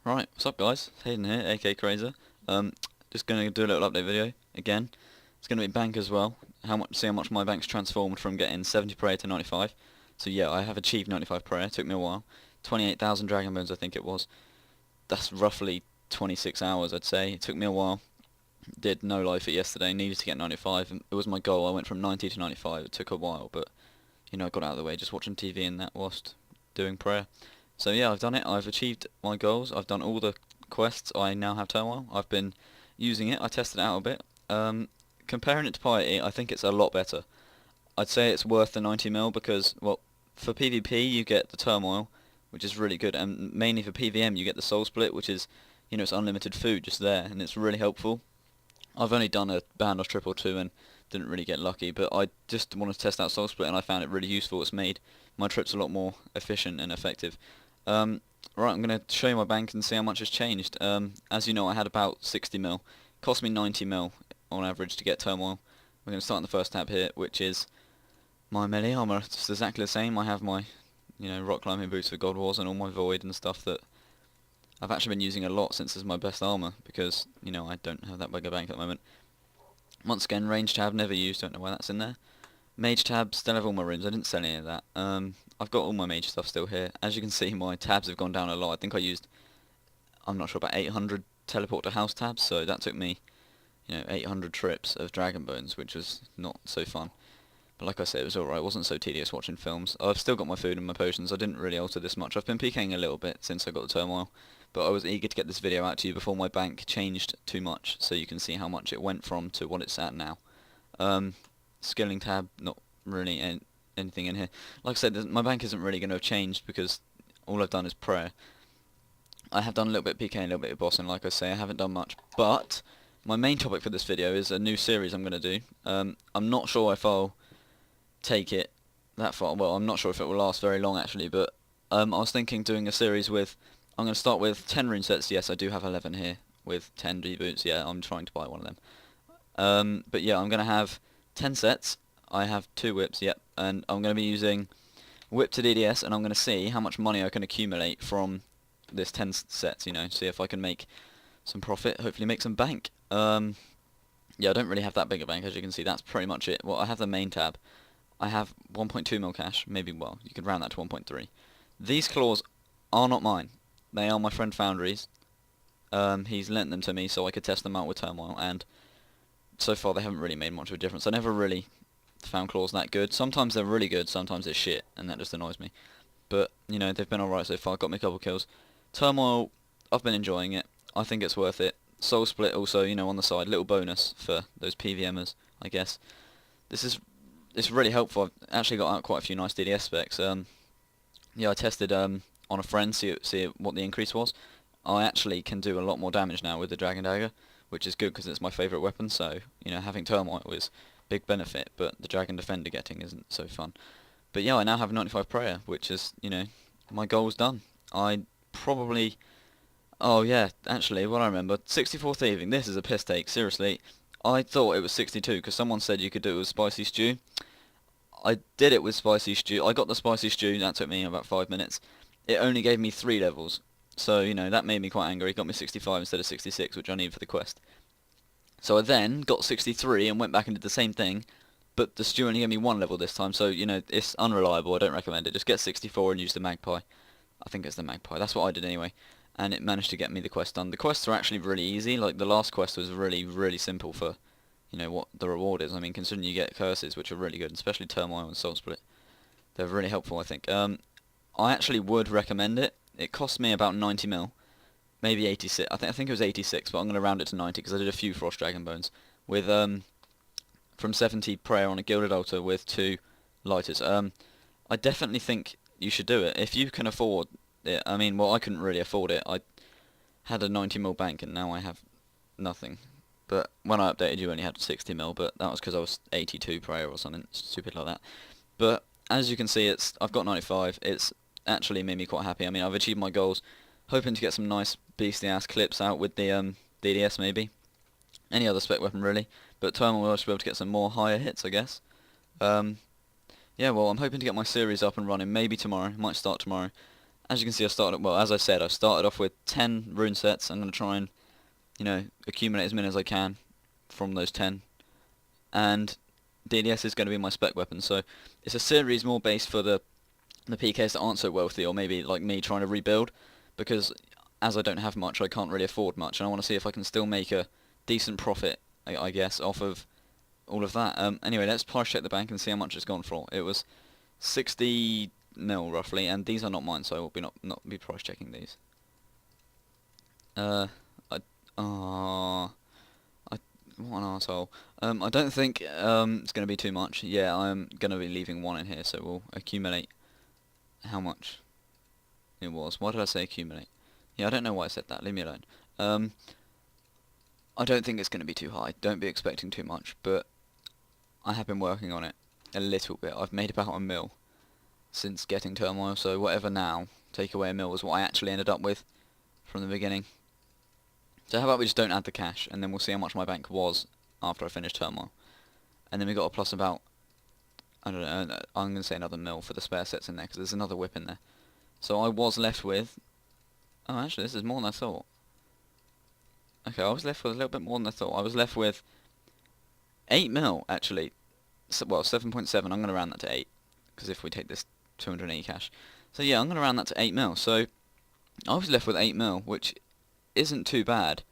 Right, what's up guys? Hayden here, aka Kreizar. Just gonna do a little update video again. It's gonna be bank as well. See how much my bank's transformed from getting 70 prayer to 95. So yeah, I have achieved 95 prayer. It took me a while. 28,000 dragon bones I think it was. That's roughly 26 hours I'd say. It took me a while. Did no life it yesterday. Needed to get 95. And it was my goal. I went from 90 to 95. It took a while, but you know I got out of the way just watching TV and that whilst doing prayer. So yeah, I've done it. I've achieved my goals. I've done all the quests. I now have Turmoil. I've been using it. I tested it out a bit. Comparing it to Piety, I think it's a lot better. I'd say it's worth the 90 mil because, well, for PvP you get the Turmoil, which is really good, and mainly for PvM you get the Soul Split, which is, you know, it's unlimited food just there, and it's really helpful. I've only done a Bandos trip or two and didn't really get lucky, but I just wanted to test out Soul Split and I found it really useful. It's made my trips a lot more efficient and effective. Right, I'm going to show you my bank and see how much has changed. As you know, I had about 60 mil. Cost me 90 mil on average to get Turmoil. We're going to start in the first tab here, which is my melee armor. It's exactly the same. I have my, you know, rock climbing boots for God Wars and all my void and stuff that I've actually been using a lot since it's my best armor because, you know, I don't have that big a bank at the moment. Once again, range tab never used. Don't know why that's in there. Mage tab, still have all my runes. I didn't sell any of that. I've got all my mage stuff still here. As you can see, my tabs have gone down a lot. I think I used, I'm not sure, about 800 teleport to house tabs, so that took me, you know, 800 trips of dragon bones, which was not so fun. But like I said, it was alright. It wasn't so tedious watching films. I've still got my food and my potions. I didn't really alter this much. I've been PKing a little bit since I got the Turmoil, but I was eager to get this video out to you before my bank changed too much, so you can see how much it went from to what it's at now. Skilling tab, not really anything in here. Like I said, my bank isn't really going to have changed because all I've done is prayer. I have done a little bit of PK and a little bit of boss, and like I say, I haven't done much. But my main topic for this video is a new series I'm going to do. I'm not sure if I'll take it that far. Well, I'm not sure if it will last very long actually, but I was thinking doing a series with, I'm going to start with 10 rune sets. Yes, I do have 11 here with 10 reboots. Yeah, I'm trying to buy one of them. But yeah, I'm going to have 10 sets. I have 2 whips, yep, and I'm going to be using whip to DDS, and I'm going to see how much money I can accumulate from this 10 sets, you know, see if I can make some profit, hopefully make some bank. Yeah, I don't really have that big a bank, as you can see. That's pretty much it. Well, I have the main tab. I have 1.2 mil cash, maybe, well, you could round that to 1.3. These claws are not mine. They are my friend Foundry's. He's lent them to me so I could test them out with Turmoil, and so far they haven't really made much of a difference. I never really found claws that good. Sometimes they're really good, sometimes they're shit, and that just annoys me. But, you know, they've been alright so far, got me a couple kills. Turmoil, I've been enjoying it. I think it's worth it. Soul Split also, you know, on the side, little bonus for those PVMers, I guess. It's really helpful. I've actually got out quite a few nice DDS specs. Yeah, I tested on a friend, see what the increase was. I actually can do a lot more damage now with the Dragon Dagger, which is good because it's my favourite weapon, so, you know, having Turmoil is big benefit, but the Dragon Defender getting isn't so fun. But yeah, I now have 95 prayer, which is, you know, my goal's done. I probably, oh yeah, actually, what I remember, 64 thieving, this is a piss take, seriously. I thought it was 62, because someone said you could do it with spicy stew. I did it with spicy stew, I got the spicy stew, that took me about 5 minutes. It only gave me 3 levels, so, you know, that made me quite angry. It got me 65 instead of 66, which I need for the quest. So I then got 63 and went back and did the same thing, but the stew only gave me 1 level this time, so, you know, it's unreliable. I don't recommend it. Just get 64 and use the magpie. I think it's the magpie. That's what I did anyway, and it managed to get me the quest done. The quests are actually really easy. Like, the last quest was really, really simple for, you know, what the reward is. I mean, considering you get curses, which are really good, especially Turmoil and Soul Split. They're really helpful, I think. I actually would recommend it. It cost me about 90 mil. Maybe 86. I think it was 86, but I'm going to round it to 90 because I did a few Frost Dragon Bones with from 70 prayer on a Gilded Altar with 2 lighters. I definitely think you should do it if you can afford it. I mean, well, I couldn't really afford it. I had a 90 mil bank and now I have nothing. But when I updated, you only had 60 mil, but that was because I was 82 prayer or something stupid like that. But as you can see, I've got 95. It's actually made me quite happy. I mean, I've achieved my goals. Hoping to get some nice beastly ass clips out with the DDS maybe. Any other spec weapon really. But Turmoil should be able to get some more higher hits, I guess. Yeah, well, I'm hoping to get my series up and running maybe tomorrow. Might start tomorrow. as you can see, as I said, I started off with 10 rune sets. I'm going to try and, accumulate as many as I can from those 10. And DDS is going to be my spec weapon, so it's a series more based for the PKs that aren't so wealthy, or maybe like me trying to rebuild, because as I don't have much, I can't really afford much, and I want to see if I can still make a decent profit, I guess, off of all of that. Anyway, let's price check the bank and see how much it's gone for. It was 60 mil roughly, and these are not mine, so I will not be price checking these. What an arsehole. I don't think it's going to be too much. Yeah, I'm going to be leaving 1 in here, so we'll accumulate how much it was. Why did I say accumulate? Yeah, I don't know why I said that. Leave me alone. I don't think it's going to be too high. Don't be expecting too much, but I have been working on it a little bit. I've made about a mil since getting Turmoil, so whatever now, take away a mil was what I actually ended up with from the beginning. So how about we just don't add the cash, and then we'll see how much my bank was after I finish Turmoil. And then we got a plus about, I don't know, I'm going to say another mil for the spare sets in there, because there's another whip in there. So I was left with, oh actually this is more than I thought. Okay, I was left with a little bit more than I thought. I was left with 8 mil actually. So, well, 7.7, I'm going to round that to 8, because if we take this 280 cash. So yeah, I'm going to round that to 8 mil. So I was left with 8 mil, which isn't too bad.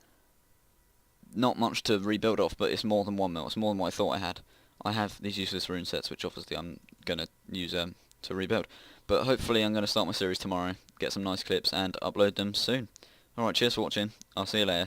Not much to rebuild off, but it's more than 1 mil. It's more than what I thought I had. I have these useless rune sets, which obviously I'm going to use to rebuild. But hopefully I'm going to start my series tomorrow, get some nice clips, and upload them soon. Alright, cheers for watching. I'll see you later.